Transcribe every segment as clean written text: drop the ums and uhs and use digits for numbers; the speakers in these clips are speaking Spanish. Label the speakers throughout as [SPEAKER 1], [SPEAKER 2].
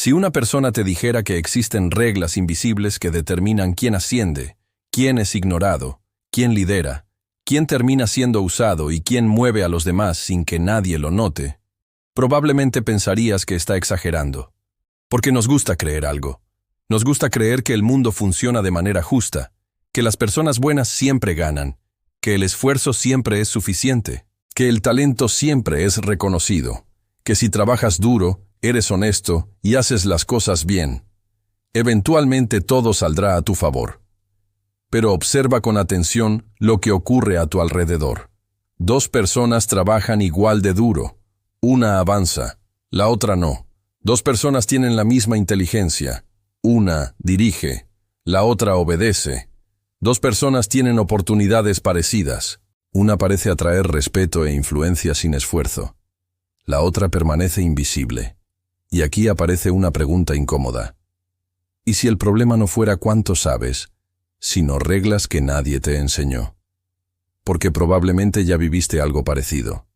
[SPEAKER 1] Si una persona te dijera que existen reglas invisibles que determinan quién asciende, quién es ignorado, quién lidera, quién termina siendo usado y quién mueve a los demás sin que nadie lo note, probablemente pensarías que está exagerando. Porque nos gusta creer algo. Nos gusta creer que el mundo funciona de manera justa, que las personas buenas siempre ganan, que el esfuerzo siempre es suficiente, que el talento siempre es reconocido, que si trabajas duro, eres honesto y haces las cosas bien, eventualmente todo saldrá a tu favor. Pero observa con atención lo que ocurre a tu alrededor. Dos personas trabajan igual de duro. Una avanza, la otra no. Dos personas tienen la misma inteligencia. Una dirige, la otra obedece. Dos personas tienen oportunidades parecidas. Una parece atraer respeto e influencia sin esfuerzo. La otra permanece invisible. Y aquí aparece una pregunta incómoda. ¿Y si el problema no fuera cuánto sabes, sino reglas que nadie te enseñó? Porque probablemente ya viviste algo parecido.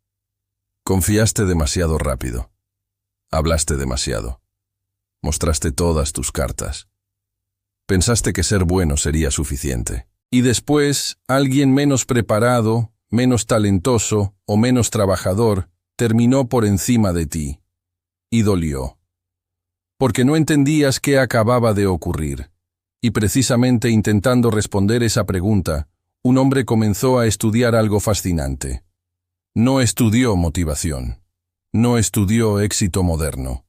[SPEAKER 1] Confiaste demasiado rápido. Hablaste demasiado. Mostraste todas tus cartas. Pensaste que ser bueno sería suficiente. Y después, alguien menos preparado, menos talentoso o menos trabajador terminó por encima de ti. Y dolió. Porque no entendías qué acababa de ocurrir. Y precisamente intentando responder esa pregunta, un hombre comenzó a estudiar algo fascinante. No estudió motivación. No estudió éxito moderno.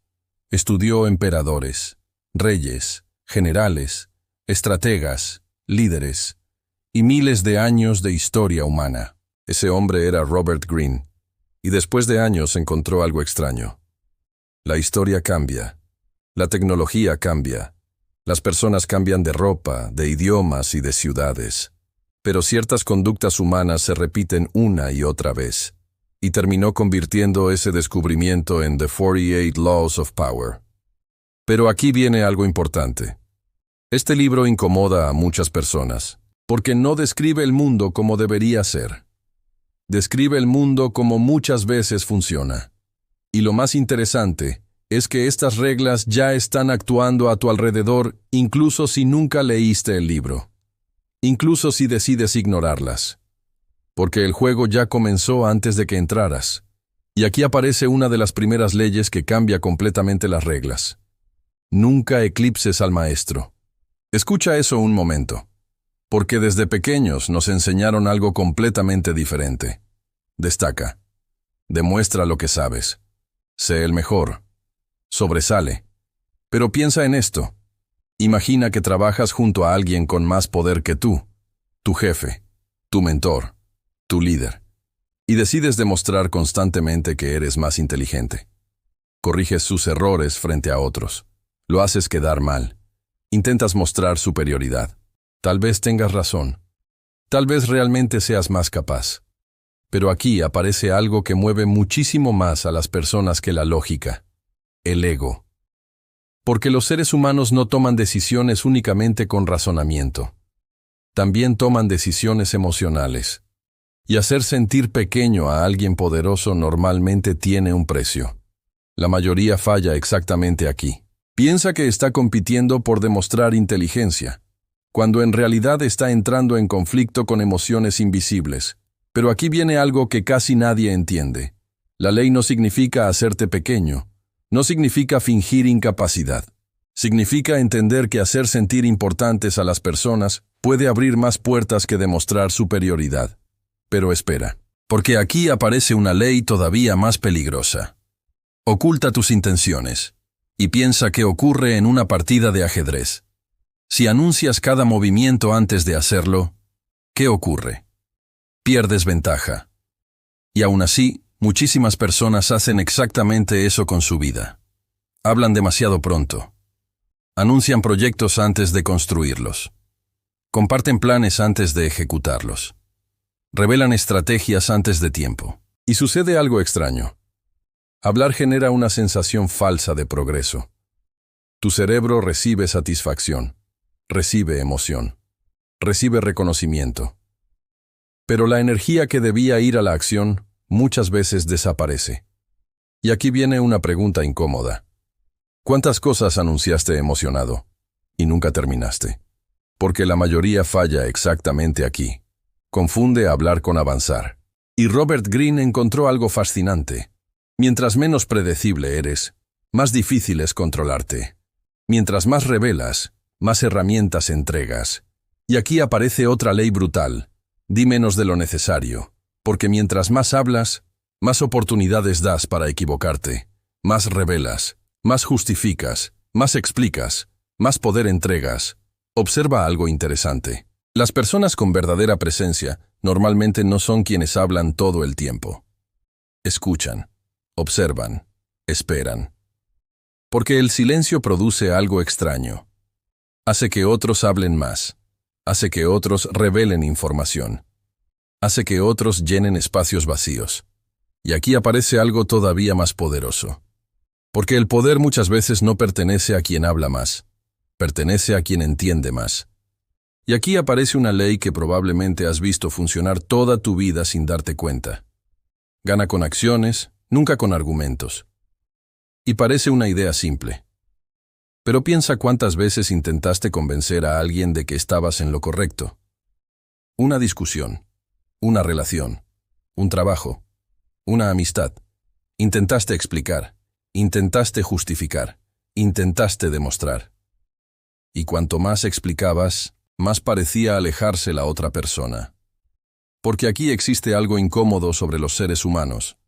[SPEAKER 1] Estudió emperadores, reyes, generales, estrategas, líderes y miles de años de historia humana. Ese hombre era Robert Greene, y después de años encontró algo extraño. La historia cambia, la tecnología cambia, las personas cambian de ropa, de idiomas y de ciudades, pero ciertas conductas humanas se repiten una y otra vez, y terminó convirtiendo ese descubrimiento en The 48 Laws of Power. Pero aquí viene algo importante. Este libro incomoda a muchas personas, porque no describe el mundo como debería ser. Describe el mundo como muchas veces funciona. Y lo más interesante es que estas reglas ya están actuando a tu alrededor incluso si nunca leíste el libro. Incluso si decides ignorarlas. Porque el juego ya comenzó antes de que entraras. Y aquí aparece una de las primeras leyes que cambia completamente las reglas. Nunca eclipses al maestro. Escucha eso un momento. Porque desde pequeños nos enseñaron algo completamente diferente. Destaca. Demuestra lo que sabes. Sé el mejor. Sobresale. Pero piensa en esto. Imagina que trabajas junto a alguien con más poder que tú, tu jefe, tu mentor, tu líder, y decides demostrar constantemente que eres más inteligente. Corriges sus errores frente a otros. Lo haces quedar mal. Intentas mostrar superioridad. Tal vez tengas razón. Tal vez realmente seas más capaz. Pero aquí aparece algo que mueve muchísimo más a las personas que la lógica. El ego. Porque los seres humanos no toman decisiones únicamente con razonamiento. También toman decisiones emocionales. Y hacer sentir pequeño a alguien poderoso normalmente tiene un precio. La mayoría falla exactamente aquí. Piensa que está compitiendo por demostrar inteligencia, cuando en realidad está entrando en conflicto con emociones invisibles. Pero aquí viene algo que casi nadie entiende. La ley no significa hacerte pequeño. No significa fingir incapacidad. Significa entender que hacer sentir importantes a las personas puede abrir más puertas que demostrar superioridad. Pero espera, porque aquí aparece una ley todavía más peligrosa. Oculta tus intenciones y piensa qué ocurre en una partida de ajedrez. Si anuncias cada movimiento antes de hacerlo, ¿qué ocurre? Pierdes ventaja. Y aún así, muchísimas personas hacen exactamente eso con su vida. Hablan demasiado pronto. Anuncian proyectos antes de construirlos. Comparten planes antes de ejecutarlos. Revelan estrategias antes de tiempo. Y sucede algo extraño. Hablar genera una sensación falsa de progreso. Tu cerebro recibe satisfacción, recibe emoción, recibe reconocimiento. Pero la energía que debía ir a la acción muchas veces desaparece. Y aquí viene una pregunta incómoda. ¿Cuántas cosas anunciaste emocionado y nunca terminaste? Porque la mayoría falla exactamente aquí. Confunde hablar con avanzar. Y Robert Greene encontró algo fascinante. Mientras menos predecible eres, más difícil es controlarte. Mientras más revelas, más herramientas entregas. Y aquí aparece otra ley brutal. Di menos de lo necesario, porque mientras más hablas, más oportunidades das para equivocarte. Más revelas, más justificas, más explicas, más poder entregas. Observa algo interesante. Las personas con verdadera presencia normalmente no son quienes hablan todo el tiempo. Escuchan, observan, esperan. Porque el silencio produce algo extraño. Hace que otros hablen más. Hace que otros revelen información. Hace que otros llenen espacios vacíos. Y aquí aparece algo todavía más poderoso. Porque el poder muchas veces no pertenece a quien habla más. Pertenece a quien entiende más. Y aquí aparece una ley que probablemente has visto funcionar toda tu vida sin darte cuenta. Gana con acciones, nunca con argumentos. Y parece una idea simple. Pero piensa cuántas veces intentaste convencer a alguien de que estabas en lo correcto. Una discusión, una relación, un trabajo, una amistad. Intentaste explicar, intentaste justificar, intentaste demostrar. Y cuanto más explicabas, más parecía alejarse la otra persona. Porque aquí existe algo incómodo sobre los seres humanos.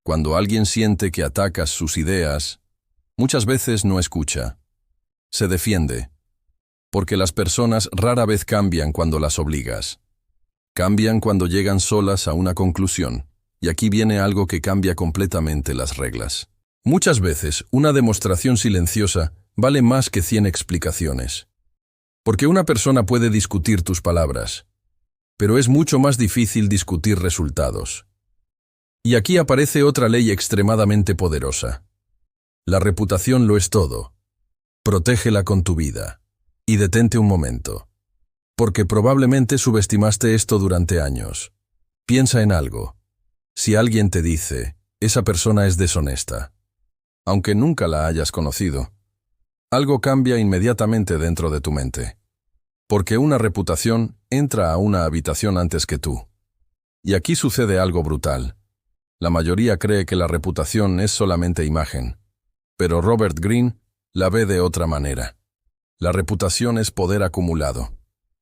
[SPEAKER 1] Cuando alguien siente que atacas sus ideas, muchas veces no escucha. Se defiende. Porque las personas rara vez cambian cuando las obligas. Cambian cuando llegan solas a una conclusión. Y aquí viene algo que cambia completamente las reglas. Muchas veces, una demostración silenciosa vale más que 100 explicaciones. Porque una persona puede discutir tus palabras, pero es mucho más difícil discutir resultados. Y aquí aparece otra ley extremadamente poderosa. La reputación lo es todo. Protégela con tu vida. Y detente un momento. Porque probablemente subestimaste esto durante años. Piensa en algo. Si alguien te dice, esa persona es deshonesta, aunque nunca la hayas conocido, algo cambia inmediatamente dentro de tu mente. Porque una reputación entra a una habitación antes que tú. Y aquí sucede algo brutal. La mayoría cree que la reputación es solamente imagen. Pero Robert Greene la ve de otra manera. La reputación es poder acumulado.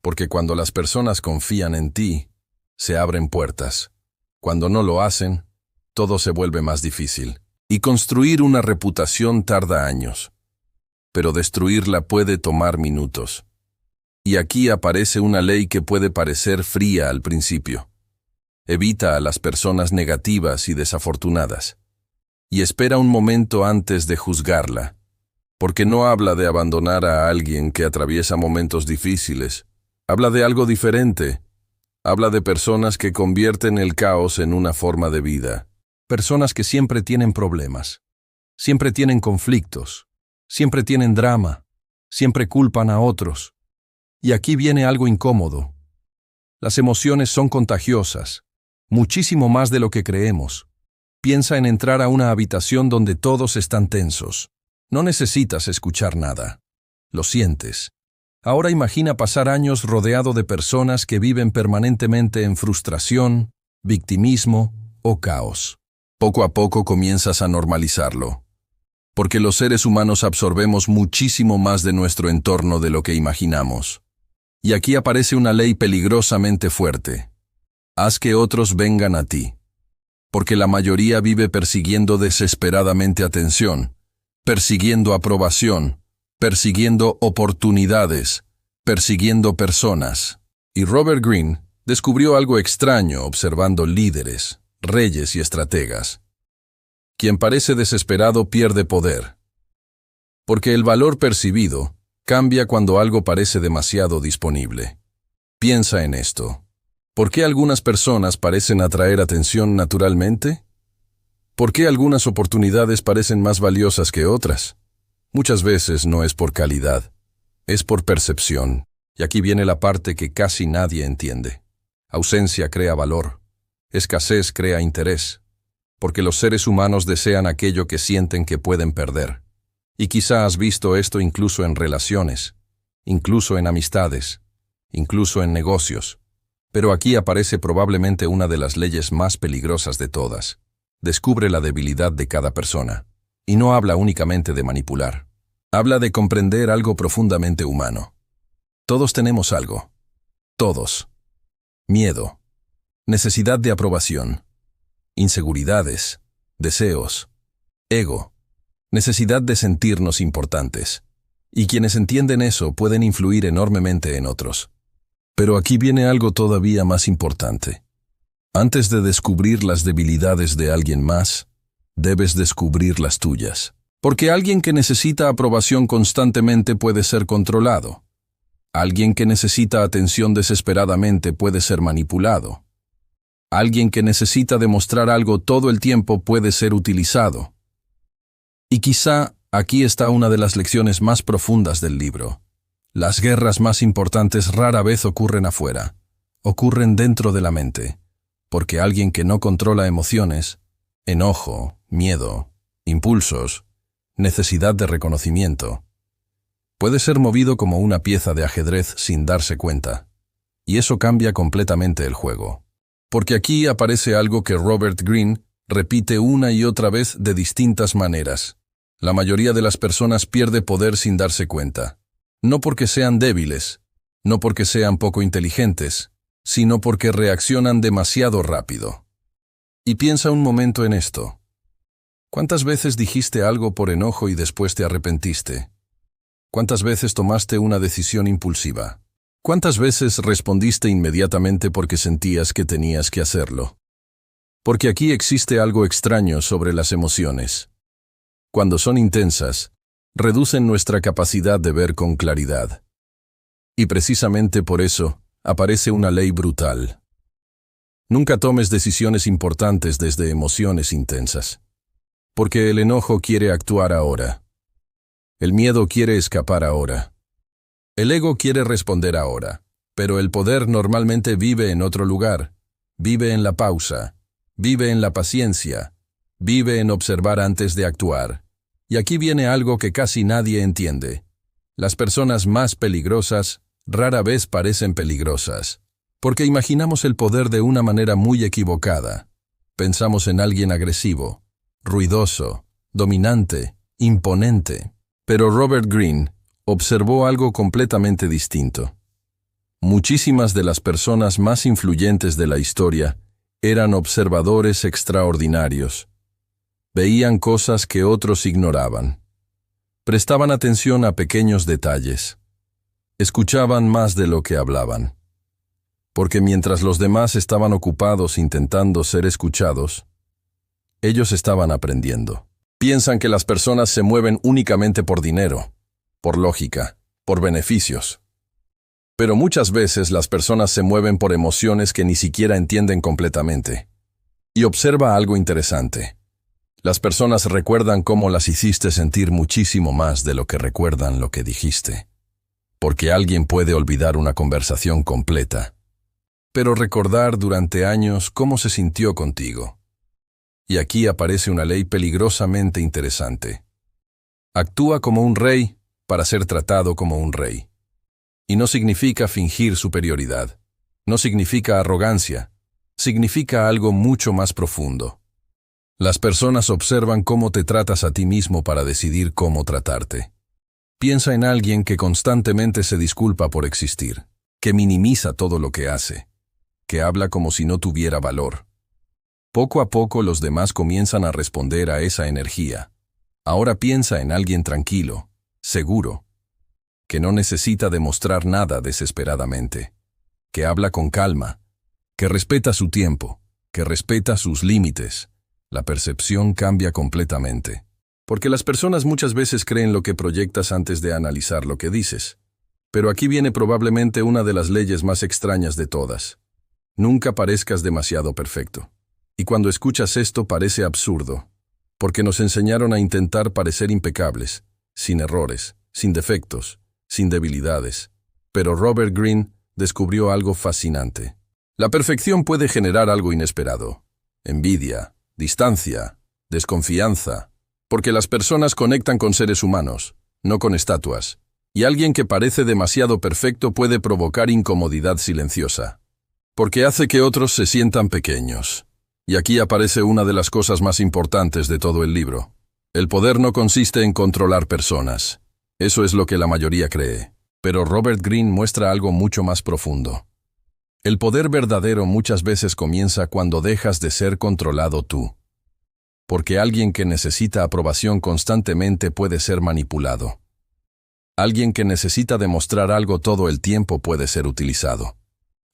[SPEAKER 1] Porque cuando las personas confían en ti, se abren puertas. Cuando no lo hacen, todo se vuelve más difícil. Y construir una reputación tarda años. Pero destruirla puede tomar minutos. Y aquí aparece una ley que puede parecer fría al principio. Evita a las personas negativas y desafortunadas. Y espera un momento antes de juzgarla. Porque no habla de abandonar a alguien que atraviesa momentos difíciles. Habla de algo diferente. Habla de personas que convierten el caos en una forma de vida. Personas que siempre tienen problemas. Siempre tienen conflictos. Siempre tienen drama. Siempre culpan a otros. Y aquí viene algo incómodo. Las emociones son contagiosas. Muchísimo más de lo que creemos. Piensa en entrar a una habitación donde todos están tensos. No necesitas escuchar nada. Lo sientes. Ahora imagina pasar años rodeado de personas que viven permanentemente en frustración, victimismo o caos. Poco a poco comienzas a normalizarlo. Porque los seres humanos absorbemos muchísimo más de nuestro entorno de lo que imaginamos. Y aquí aparece una ley peligrosamente fuerte. Haz que otros vengan a ti. Porque la mayoría vive persiguiendo desesperadamente atención, persiguiendo aprobación, persiguiendo oportunidades, persiguiendo personas. Y Robert Greene descubrió algo extraño observando líderes, reyes y estrategas. Quien parece desesperado pierde poder. Porque el valor percibido cambia cuando algo parece demasiado disponible. Piensa en esto. ¿Por qué algunas personas parecen atraer atención naturalmente? ¿Por qué algunas oportunidades parecen más valiosas que otras? Muchas veces no es por calidad, es por percepción. Y aquí viene la parte que casi nadie entiende. Ausencia crea valor. Escasez crea interés. Porque los seres humanos desean aquello que sienten que pueden perder. Y quizá has visto esto incluso en relaciones, incluso en amistades, incluso en negocios. Pero aquí aparece probablemente una de las leyes más peligrosas de todas. Descubre la debilidad de cada persona. Y no habla únicamente de manipular. Habla de comprender algo profundamente humano. Todos tenemos algo. Todos. Miedo. Necesidad de aprobación. Inseguridades. Deseos. Ego. Necesidad de sentirnos importantes. Y quienes entienden eso pueden influir enormemente en otros. Pero aquí viene algo todavía más importante. Antes de descubrir las debilidades de alguien más, debes descubrir las tuyas. Porque alguien que necesita aprobación constantemente puede ser controlado. Alguien que necesita atención desesperadamente puede ser manipulado. Alguien que necesita demostrar algo todo el tiempo puede ser utilizado. Y quizá aquí está una de las lecciones más profundas del libro. Las guerras más importantes rara vez ocurren afuera, ocurren dentro de la mente, porque alguien que no controla emociones, enojo, miedo, impulsos, necesidad de reconocimiento, puede ser movido como una pieza de ajedrez sin darse cuenta, y eso cambia completamente el juego. Porque aquí aparece algo que Robert Greene repite una y otra vez de distintas maneras. La mayoría de las personas pierde poder sin darse cuenta. No porque sean débiles, no porque sean poco inteligentes, sino porque reaccionan demasiado rápido. Y piensa un momento en esto. ¿Cuántas veces dijiste algo por enojo y después te arrepentiste? ¿Cuántas veces tomaste una decisión impulsiva? ¿Cuántas veces respondiste inmediatamente porque sentías que tenías que hacerlo? Porque aquí existe algo extraño sobre las emociones. Cuando son intensas, reducen nuestra capacidad de ver con claridad. Y precisamente por eso, aparece una ley brutal. Nunca tomes decisiones importantes desde emociones intensas. Porque el enojo quiere actuar ahora. El miedo quiere escapar ahora. El ego quiere responder ahora. Pero el poder normalmente vive en otro lugar. Vive en la pausa. Vive en la paciencia. Vive en observar antes de actuar. Y aquí viene algo que casi nadie entiende. Las personas más peligrosas rara vez parecen peligrosas, porque imaginamos el poder de una manera muy equivocada. Pensamos en alguien agresivo, ruidoso, dominante, imponente. Pero Robert Greene observó algo completamente distinto. Muchísimas de las personas más influyentes de la historia eran observadores extraordinarios. Veían cosas que otros ignoraban. Prestaban atención a pequeños detalles. Escuchaban más de lo que hablaban. Porque mientras los demás estaban ocupados intentando ser escuchados, ellos estaban aprendiendo. Piensan que las personas se mueven únicamente por dinero, por lógica, por beneficios. Pero muchas veces las personas se mueven por emociones que ni siquiera entienden completamente. Y observa algo interesante. Las personas recuerdan cómo las hiciste sentir muchísimo más de lo que recuerdan lo que dijiste. Porque alguien puede olvidar una conversación completa, pero recordar durante años cómo se sintió contigo. Y aquí aparece una ley peligrosamente interesante. Actúa como un rey para ser tratado como un rey. Y no significa fingir superioridad. No significa arrogancia. Significa algo mucho más profundo. Las personas observan cómo te tratas a ti mismo para decidir cómo tratarte. Piensa en alguien que constantemente se disculpa por existir, que minimiza todo lo que hace, que habla como si no tuviera valor. Poco a poco los demás comienzan a responder a esa energía. Ahora piensa en alguien tranquilo, seguro, que no necesita demostrar nada desesperadamente, que habla con calma, que respeta su tiempo, que respeta sus límites. La percepción cambia completamente. Porque las personas muchas veces creen lo que proyectas antes de analizar lo que dices. Pero aquí viene probablemente una de las leyes más extrañas de todas. Nunca parezcas demasiado perfecto. Y cuando escuchas esto parece absurdo, porque nos enseñaron a intentar parecer impecables, sin errores, sin defectos, sin debilidades. Pero Robert Greene descubrió algo fascinante. La perfección puede generar algo inesperado. Envidia, distancia, desconfianza, Porque las personas conectan con seres humanos, no con estatuas, y alguien que parece demasiado perfecto puede provocar incomodidad silenciosa. Porque hace que otros se sientan pequeños. Y aquí aparece una de las cosas más importantes de todo el libro. El poder no consiste en controlar personas. Eso es lo que la mayoría cree. Pero Robert Greene muestra algo mucho más profundo. El poder verdadero muchas veces comienza cuando dejas de ser controlado tú. Porque alguien que necesita aprobación constantemente puede ser manipulado. Alguien que necesita demostrar algo todo el tiempo puede ser utilizado.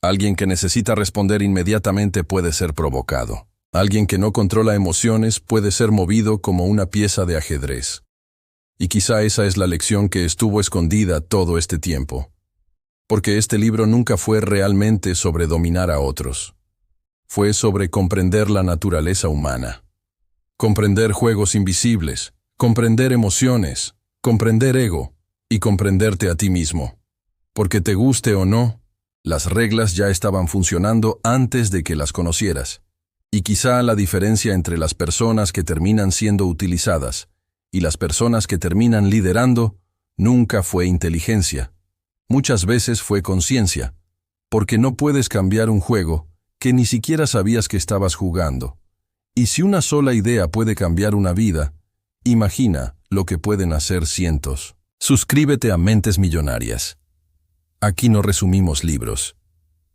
[SPEAKER 1] Alguien que necesita responder inmediatamente puede ser provocado. Alguien que no controla emociones puede ser movido como una pieza de ajedrez. Y quizá esa es la lección que estuvo escondida todo este tiempo. Porque este libro nunca fue realmente sobre dominar a otros. Fue sobre comprender la naturaleza humana. Comprender juegos invisibles, comprender emociones, comprender ego y comprenderte a ti mismo. Porque te guste o no, las reglas ya estaban funcionando antes de que las conocieras. Y quizá la diferencia entre las personas que terminan siendo utilizadas y las personas que terminan liderando nunca fue inteligencia. Muchas veces fue conciencia, porque no puedes cambiar un juego que ni siquiera sabías que estabas jugando. Y si una sola idea puede cambiar una vida, imagina lo que pueden hacer cientos. Suscríbete a Mentes Millonarias. Aquí no resumimos libros.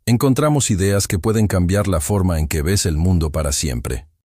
[SPEAKER 1] Encontramos ideas que pueden cambiar la forma en que ves el mundo para siempre.